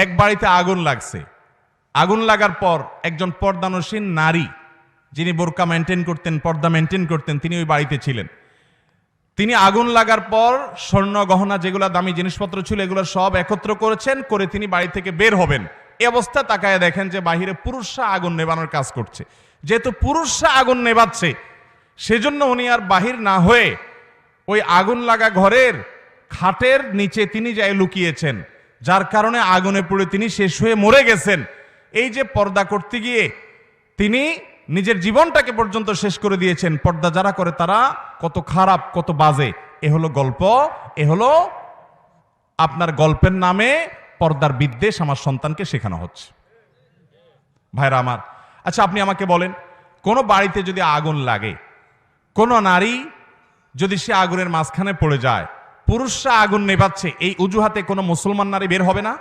এক বাড়িতে আগুন লাগছে। আগুন লাগার পর একজন পর্দানসীন নারী, যিনি বোরকা মেনটেন করতেন, পর্দা মেনটেন করতেন, তিনি ওই বাড়িতে ছিলেন। তিনি আগুন লাগার পর স্বর্ণ গহনা যেগুলো দামি জিনিসপত্র ছিল এগুলো সব একত্র করেছেন, করে তিনি বাড়ি থেকে বের হবেন। এই অবস্থা তাকায় দেখেন যে বাহিরে পুরুষরা আগুন নেবানোর কাজ করছে। যেহেতু পুরুষরা আগুন নেবাচ্ছে, সেজন্য উনি আর বাহির না হয়ে ওই আগুন লাগা ঘরের খাটের নিচে তিনি যাই লুকিয়েছেন, যার কারণে আগুনে পুড়ে তিনি শেষ হয়ে মরে গেছেন। এই যে পর্দা করতে গিয়ে তিনি নিজের জীবনটাকে পর্যন্ত শেষ করে দিয়েছেন। পর্দা যারা করে তারা কত খারাপ, কত বাজে। এ হলো গল্প, এ হলো আপনার গল্পের নামে পর্দার বিদ্বেষ আমার সন্তানকে শেখানো হচ্ছে। ভাইরা আমার, আচ্ছা আপনি আমাকে বলেন, কোন বাড়িতে যদি আগুন লাগে, কোন নারী যদি সে আগুনের মাঝখানে পড়ে যায়, পুরুষরা আগুন নেভাচ্ছে, এই অজুহাতে কোনো মুসলমান নারী বের হবে না?